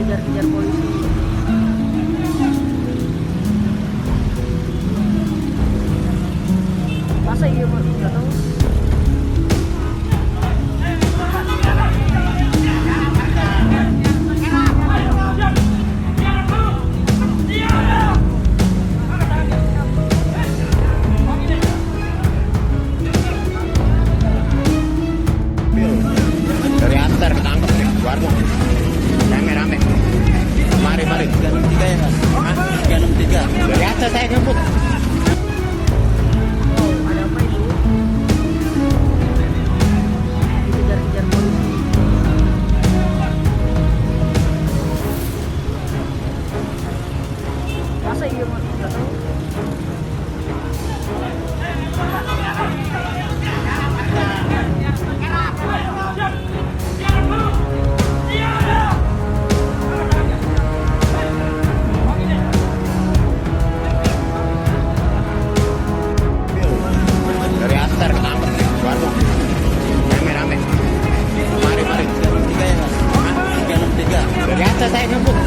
dikejar-kejar polisi. Masa iya Pak? Nggak tahu. Dari antar ketangkep nih warung rame-rame. Mari 363 ya Mas. 363 dari atas saya ngebut. Oh, ada apa itu? Dikejar-kejar polisi. Masa iya Pak? Nggak tahu. Dari antar ketangkep nih warung rame-rame. Mari 363 ya Mas. 363 dari atas saya ngebut.